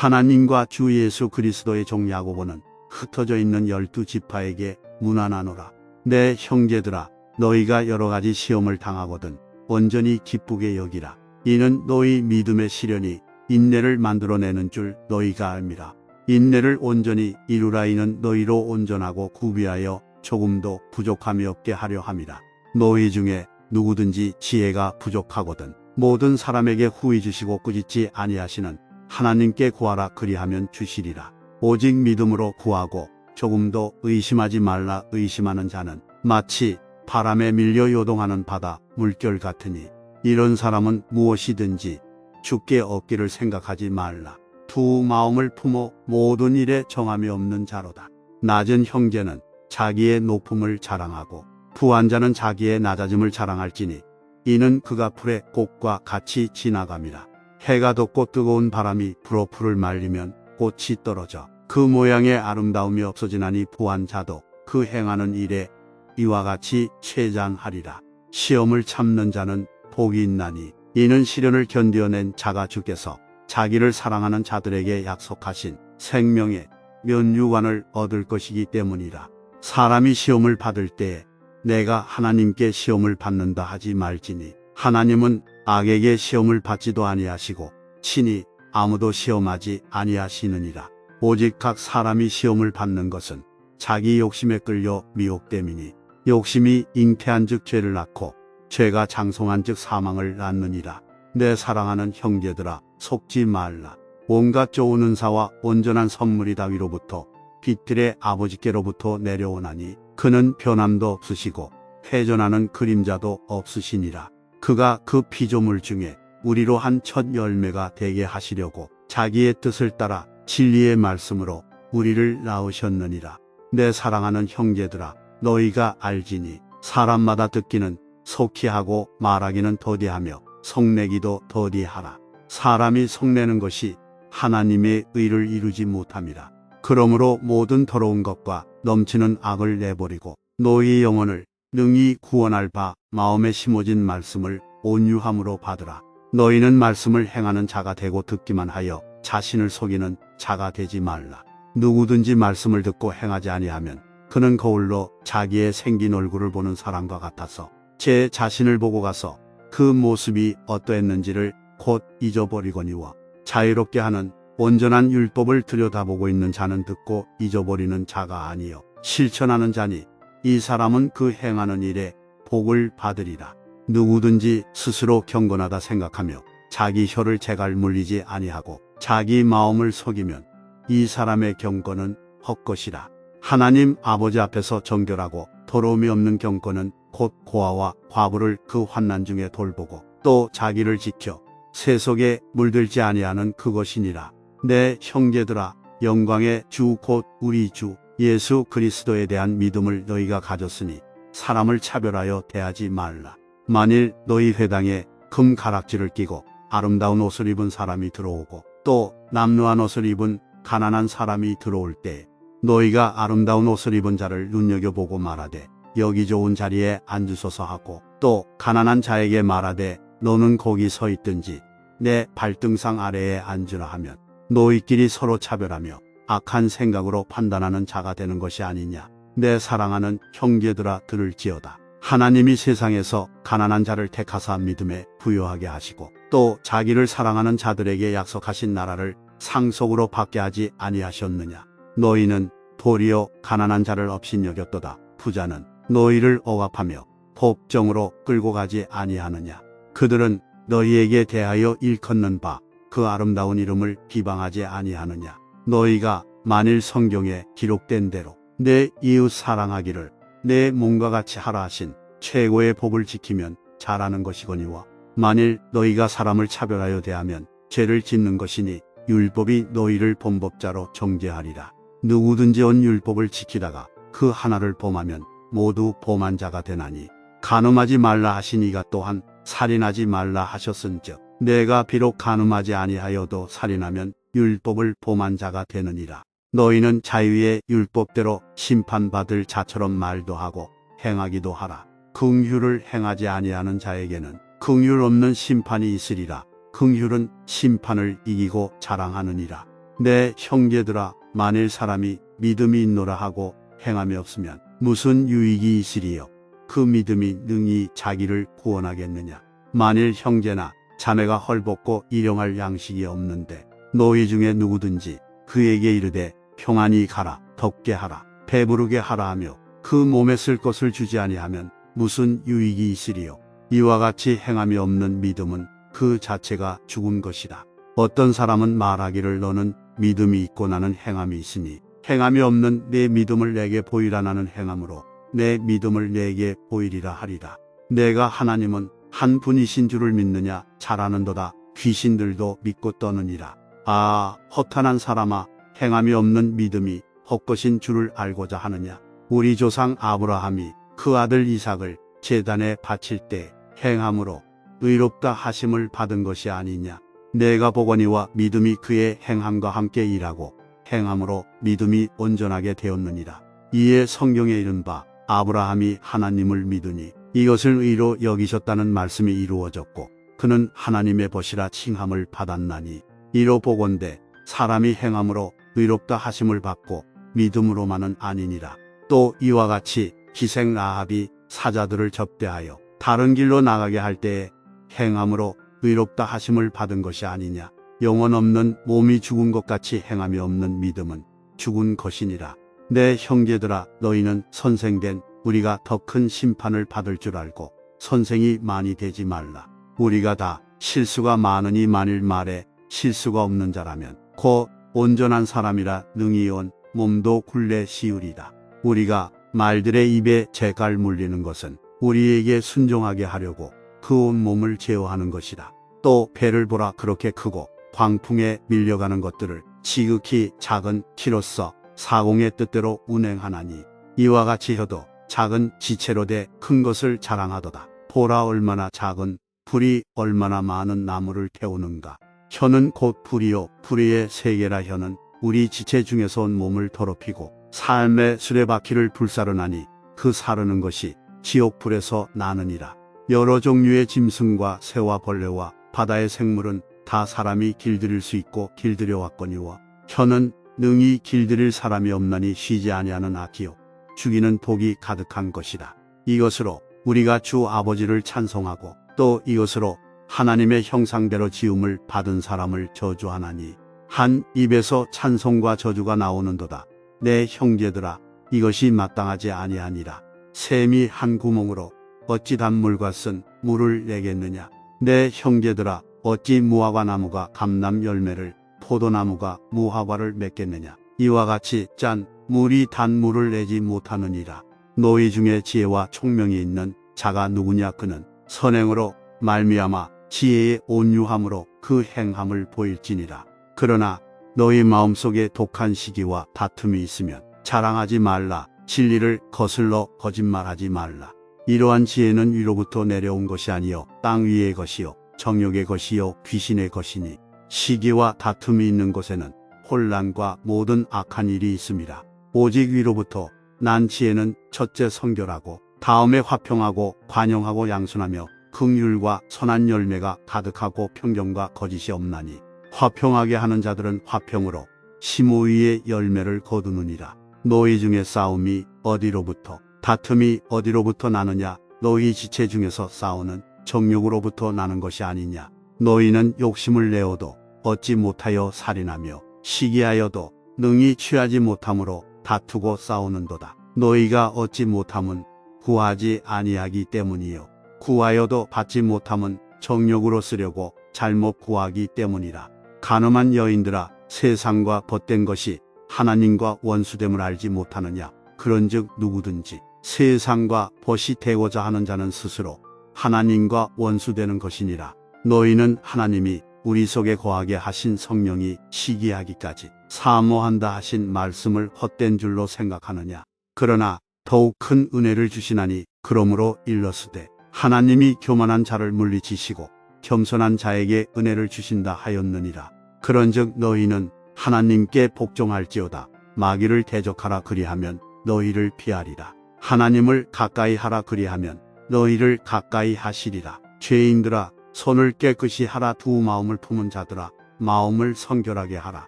하나님과 주 예수 그리스도의 종 야고보는 흩어져 있는 12지파에게 문안하노라. 내 형제들아, 너희가 여러 가지 시험을 당하거든 온전히 기쁘게 여기라. 이는 너희 믿음의 시련이 인내를 만들어내는 줄 너희가 알미라. 인내를 온전히 이루라. 이는 너희로 온전하고 구비하여 조금도 부족함이 없게 하려 함이라. 너희 중에 누구든지 지혜가 부족하거든 모든 사람에게 후히 주시고 꾸짖지 아니하시는 하나님께 구하라. 그리하면 주시리라. 오직 믿음으로 구하고 조금도 의심하지 말라. 의심하는 자는 마치 바람에 밀려 요동하는 바다 물결 같으니 이런 사람은 무엇이든지 주께 얻기를 생각하지 말라. 두 마음을 품어 모든 일에 정함이 없는 자로다. 낮은 형제는 자기의 높음을 자랑하고 부한 자는 자기의 낮아짐을 자랑할지니 이는 그가 풀의 꽃과 같이 지나감이라. 해가 돋고 뜨거운 바람이 불어 풀을 말리면 꽃이 떨어져 그 모양의 아름다움이 없어지나니 부한 자도 그 행하는 일에 이와 같이 쇠장하리라. 시험을 참는 자는 복이 있나니 이는 시련을 견디어낸 자가 주께서 자기를 사랑하는 자들에게 약속하신 생명의 면류관을 얻을 것이기 때문이라. 사람이 시험을 받을 때에 내가 하나님께 시험을 받는다 하지 말지니 하나님은 악에게 시험을 받지도 아니하시고 친히 아무도 시험하지 아니하시느니라. 오직 각 사람이 시험을 받는 것은 자기 욕심에 끌려 미혹됨이니 욕심이 잉태한즉 죄를 낳고 죄가 장성한즉 사망을 낳느니라. 내 사랑하는 형제들아, 속지 말라. 온갖 좋은 은사와 온전한 선물이 다위로부터 빛들의 아버지께로부터 내려오나니 그는 변함도 없으시고 회전하는 그림자도 없으시니라. 그가 그 피조물 중에 우리로 한 첫 열매가 되게 하시려고 자기의 뜻을 따라 진리의 말씀으로 우리를 낳으셨느니라. 내 사랑하는 형제들아, 너희가 알지니 사람마다 듣기는 속히 하고 말하기는 더디하며 성내기도 더디하라. 사람이 성내는 것이 하나님의 의를 이루지 못함이라. 그러므로 모든 더러운 것과 넘치는 악을 내버리고 너희 영혼을 능히 구원할 바 마음에 심어진 말씀을 온유함으로 받으라. 너희는 말씀을 행하는 자가 되고 듣기만 하여 자신을 속이는 자가 되지 말라. 누구든지 말씀을 듣고 행하지 아니하면 그는 거울로 자기의 생긴 얼굴을 보는 사람과 같아서 제 자신을 보고 가서 그 모습이 어떠했는지를 곧 잊어버리거니와 자유롭게 하는 온전한 율법을 들여다보고 있는 자는 듣고 잊어버리는 자가 아니요 실천하는 자니 이 사람은 그 행하는 일에 복을 받으리라. 누구든지 스스로 경건하다 생각하며 자기 혀를 제갈 물리지 아니하고 자기 마음을 속이면 이 사람의 경건은 헛것이라. 하나님 아버지 앞에서 정결하고 더러움이 없는 경건은 곧 고아와 과부를 그 환난 중에 돌보고 또 자기를 지켜 세속에 물들지 아니하는 그것이니라. 내 형제들아, 영광의 주 곧 우리 주 예수 그리스도에 대한 믿음을 너희가 가졌으니 사람을 차별하여 대하지 말라. 만일 너희 회당에 금 가락지를 끼고 아름다운 옷을 입은 사람이 들어오고 또 남루한 옷을 입은 가난한 사람이 들어올 때 너희가 아름다운 옷을 입은 자를 눈여겨보고 말하되 여기 좋은 자리에 앉으소서 하고 또 가난한 자에게 말하되 너는 거기 서 있든지 내 발등상 아래에 앉으라 하면 너희끼리 서로 차별하며 악한 생각으로 판단하는 자가 되는 것이 아니냐. 내 사랑하는 형제들아, 들을지어다. 하나님이 세상에서 가난한 자를 택하사 믿음에 부요하게 하시고 또 자기를 사랑하는 자들에게 약속하신 나라를 상속으로 받게 하지 아니하셨느냐. 너희는 도리어 가난한 자를 업신여겼도다. 부자는 너희를 억압하며 법정으로 끌고 가지 아니하느냐. 그들은 너희에게 대하여 일컫는 바 그 아름다운 이름을 비방하지 아니하느냐. 너희가 만일 성경에 기록된 대로 내 이웃 사랑하기를 내 몸과 같이 하라 하신 최고의 법을 지키면 잘하는 것이거니와 만일 너희가 사람을 차별하여 대하면 죄를 짓는 것이니 율법이 너희를 범법자로 정죄하리라. 누구든지 온 율법을 지키다가 그 하나를 범하면 모두 범한 자가 되나니 간음하지 말라 하신 이가 또한 살인하지 말라 하셨은즉 내가 비록 간음하지 아니하여도 살인하면 율법을 범한 자가 되느니라. 너희는 자유의 율법대로 심판받을 자처럼 말도 하고 행하기도 하라. 긍휼을 행하지 아니하는 자에게는 긍휼 없는 심판이 있으리라. 긍휼은 심판을 이기고 자랑하느니라. 내 형제들아 만일 사람이 믿음이 있노라 하고 행함이 없으면 무슨 유익이 있으리요. 그 믿음이 능히 자기를 구원하겠느냐. 만일 형제나 자매가 헐벗고 일용할 양식이 없는데 너희 중에 누구든지 그에게 이르되 평안히 가라 덥게 하라 배부르게 하라 하며 그 몸에 쓸 것을 주지 아니하면 무슨 유익이 있으리요. 이와 같이 행함이 없는 믿음은 그 자체가 죽은 것이다. 어떤 사람은 말하기를 너는 믿음이 있고 나는 행함이 있으니 행함이 없는 내 믿음을 내게 보이라. 나는 행함으로 내 믿음을 내게 보이리라 하리라. 내가 하나님은 한 분이신 줄을 믿느냐. 잘 아는도다. 귀신들도 믿고 떠느니라. 아, 허탄한 사람아, 행함이 없는 믿음이 헛것인 줄을 알고자 하느냐. 우리 조상 아브라함이 그 아들 이삭을 제단에 바칠 때 행함으로 의롭다 하심을 받은 것이 아니냐. 내가 보거니와 믿음이 그의 행함과 함께 일하고 행함으로 믿음이 온전하게 되었느니라. 이에 성경에 이른 바 아브라함이 하나님을 믿으니 이것을 의로 여기셨다는 말씀이 이루어졌고 그는 하나님의 벗이라 칭함을 받았나니 이로 보건대 사람이 행함으로 의롭다 하심을 받고 믿음으로만은 아니니라. 또 이와 같이 기생 라합이 사자들을 접대하여 다른 길로 나가게 할 때에 행함으로 의롭다 하심을 받은 것이 아니냐. 영혼 없는 몸이 죽은 것 같이 행함이 없는 믿음은 죽은 것이니라. 내 형제들아 너희는 선생된 우리가 더 큰 심판을 받을 줄 알고 선생이 많이 되지 말라. 우리가 다 실수가 많으니 만일 말에 실수가 없는 자라면 곧 온전한 사람이라 능히 온 몸도 굴레 씌우리다. 우리가 말들의 입에 재갈 물리는 것은 우리에게 순종하게 하려고 그 온 몸을 제어하는 것이다. 또 배를 보라. 그렇게 크고 광풍에 밀려가는 것들을 지극히 작은 키로서 사공의 뜻대로 운행하나니 이와 같이 혀도 작은 지체로 돼 큰 것을 자랑하도다. 보라 얼마나 작은 불이 얼마나 많은 나무를 태우는가. 혀는 곧 불이요 불의 세계라. 혀는 우리 지체 중에서 온 몸을 더럽히고 삶의 수레바퀴를 불사르나니 그 사르는 것이 지옥불에서 나느니라. 여러 종류의 짐승과 새와 벌레와 바다의 생물은 다 사람이 길들일 수 있고 길들여 왔거니와 혀는 능히 길들일 사람이 없나니 쉬지 아니하는 악기요 죽이는 복이 가득한 것이다. 이것으로 우리가 주 아버지를 찬송하고 또 이것으로 하나님의 형상대로 지음을 받은 사람을 저주하나니 한 입에서 찬송과 저주가 나오는도다. 내 형제들아 이것이 마땅하지 아니하니라. 샘이 한 구멍으로 어찌 단물과 쓴 물을 내겠느냐. 내 형제들아 어찌 무화과 나무가 감람 열매를 포도나무가 무화과를 맺겠느냐. 이와 같이 짠 물이 단 물을 내지 못하느니라. 너희 중에 지혜와 총명이 있는 자가 누구냐. 그는 선행으로 말미암아 지혜의 온유함으로 그 행함을 보일지니라. 그러나 너희 마음속에 독한 시기와 다툼이 있으면 자랑하지 말라. 진리를 거슬러 거짓말하지 말라. 이러한 지혜는 위로부터 내려온 것이 아니요 땅 위의 것이요 정욕의 것이요 귀신의 것이니 시기와 다툼이 있는 곳에는 혼란과 모든 악한 일이 있음이라. 오직 위로부터 난 지혜는 첫째 성결하고 다음에 화평하고 관용하고 양순하며 긍휼과 선한 열매가 가득하고 평정과 거짓이 없나니 화평하게 하는 자들은 화평으로 심오위의 열매를 거두느니라. 너희 중에 싸움이 어디로부터 다툼이 어디로부터 나느냐. 너희 지체 중에서 싸우는 정욕으로부터 나는 것이 아니냐. 너희는 욕심을 내어도 얻지 못하여 살인하며 시기하여도 능히 취하지 못함으로 다투고 싸우는도다. 너희가 얻지 못함은 구하지 아니하기 때문이요 구하여도 받지 못함은 정욕으로 쓰려고 잘못 구하기 때문이라. 간음한 여인들아 세상과 벗된 것이 하나님과 원수됨을 알지 못하느냐. 그런즉 누구든지 세상과 벗이 되고자 하는 자는 스스로 하나님과 원수되는 것이니라. 너희는 하나님이 우리 속에 거하게 하신 성령이 시기하기까지 사모한다 하신 말씀을 헛된 줄로 생각하느냐. 그러나 더욱 큰 은혜를 주시나니 그러므로 일러스되 하나님이 교만한 자를 물리치시고 겸손한 자에게 은혜를 주신다 하였느니라. 그런즉 너희는 하나님께 복종할지어다. 마귀를 대적하라 그리하면 너희를 피하리라. 하나님을 가까이 하라 그리하면 너희를 가까이 하시리라. 죄인들아 손을 깨끗이 하라. 두 마음을 품은 자들아 마음을 성결하게 하라.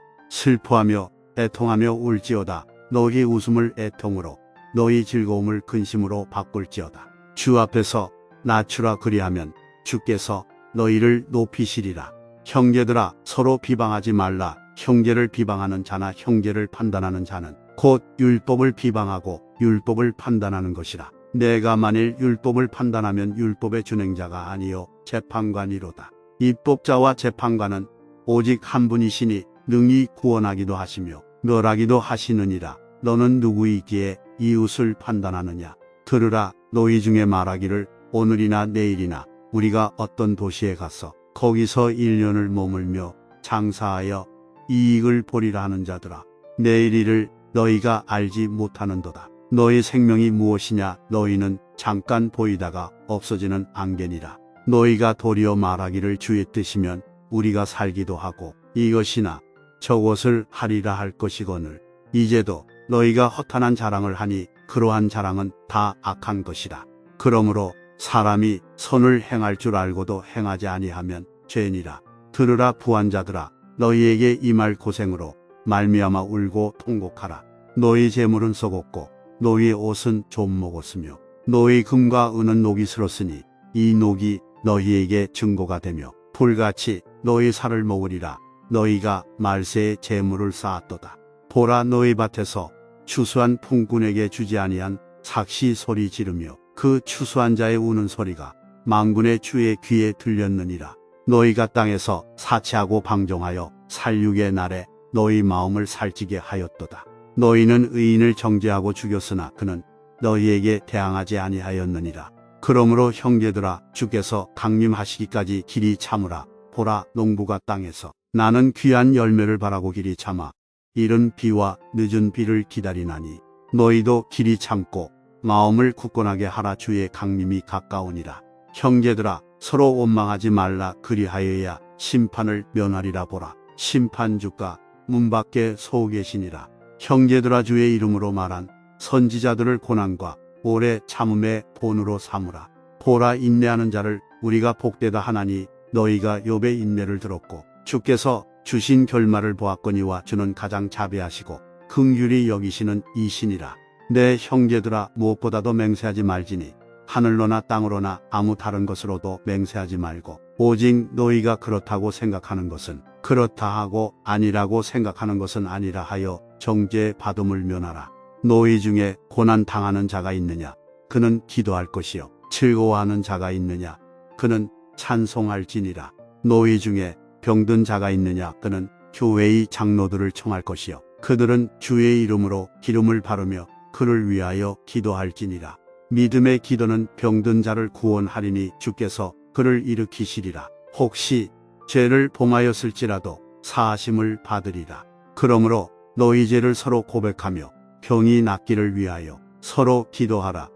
슬퍼하며 애통하며 울지어다. 너희 웃음을 애통으로 너희 즐거움을 근심으로 바꿀지어다. 주 앞에서 낮추라 그리하면 주께서 너희를 높이시리라. 형제들아 서로 비방하지 말라. 형제를 비방하는 자나 형제를 판단하는 자는 곧 율법을 비방하고 율법을 판단하는 것이라. 내가 만일 율법을 판단하면 율법의 준행자가 아니요 재판관이로다. 입법자와 재판관은 오직 한 분이시니 능히 구원하기도 하시며 멸하기도 하시느니라. 너는 누구이기에 이웃을 판단하느냐. 들으라. 너희 중에 말하기를 오늘이나 내일이나 우리가 어떤 도시에 가서 거기서 1년을 머물며 장사하여 이익을 보리라 하는 자들아. 내일 일을 너희가 알지 못하는도다. 너희 생명이 무엇이냐. 너희는 잠깐 보이다가 없어지는 안개니라. 너희가 도리어 말하기를 주의 뜻이면 우리가 살기도 하고 이것이나 저것을 하리라 할 것이거늘 이제도 너희가 허탄한 자랑을 하니 그러한 자랑은 다 악한 것이라. 그러므로 사람이 선을 행할 줄 알고도 행하지 아니하면 죄니라. 들으라. 부한자들아 너희에게 임할 고생으로 말미암아 울고 통곡하라. 너희 재물은 썩었고 너희 옷은 좀 먹었으며 너희 금과 은은 녹이 슬었으니 이 녹이 너희에게 증거가 되며 불같이 너희 살을 먹으리라. 너희가 말세에 재물을 쌓았도다. 보라. 너희 밭에서 추수한 풍군에게 주지 아니한 삭시 소리 지르며 그 추수한 자의 우는 소리가 만군의 주의 귀에 들렸느니라. 너희가 땅에서 사치하고 방종하여 살육의 날에 너희 마음을 살찌게 하였도다. 너희는 의인을 정죄하고 죽였으나 그는 너희에게 대항하지 아니하였느니라. 그러므로 형제들아 주께서 강림하시기까지 길이 참으라. 보라. 농부가 땅에서 나는 귀한 열매를 바라고 길이 참아 이른 비와 늦은 비를 기다리나니 너희도 길이 참고 마음을 굳건하게 하라. 주의 강림이 가까우니라. 형제들아 서로 원망하지 말라. 그리하여야 심판을 면하리라. 보라. 심판주가 문 밖에 서 계시니라. 형제들아 주의 이름으로 말한 선지자들을 고난과 오래 참음의 본으로 삼으라. 보라. 인내하는 자를 우리가 복되다 하나니 너희가 욥의 인내를 들었고 주께서 주신 결말을 보았거니와 주는 가장 자비하시고 긍휼히 여기시는 이신이라. 내 형제들아 무엇보다도 맹세하지 말지니 하늘로나 땅으로나 아무 다른 것으로도 맹세하지 말고 오직 너희가 그렇다고 생각하는 것은 그렇다 하고 아니라고 생각하는 것은 아니라 하여 정죄 받음을 면하라. 너희 중에 고난 당하는 자가 있느냐. 그는 기도할 것이요 즐거워하는 자가 있느냐. 그는 찬송할지니라. 너희 중에 병든 자가 있느냐. 그는 교회의 장로들을 청할 것이요 그들은 주의 이름으로 기름을 바르며 그를 위하여 기도할지니라. 믿음의 기도는 병든 자를 구원하리니 주께서 그를 일으키시리라. 혹시 죄를 범하였을지라도 사하심을 받으리라. 그러므로 너희 죄를 서로 고백하며 병이 낫기를 위하여 서로 기도하라.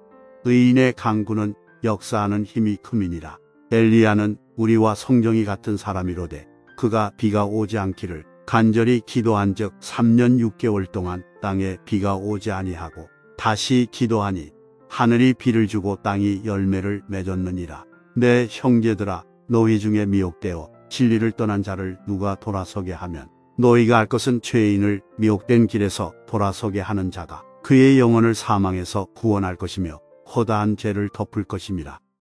의인의 간구는 역사하는 힘이 큼이니라. 엘리야는 우리와 성정이 같은 사람이로되 그가 비가 오지 않기를 간절히 기도한즉 3년 6개월 동안 땅에 비가 오지 아니하고 다시 기도하니 하늘이 비를 주고 땅이 열매를 맺었느니라. 내 형제들아 너희 중에 미혹되어 진리를 떠난 자를 누가 돌아서게 하면 너희가 알 것은 죄인을 미혹된 길에서 돌아서게 하는 자가 그의 영혼을 사망에서 구원할 것이며 허다한 죄를 덮을 것임이라.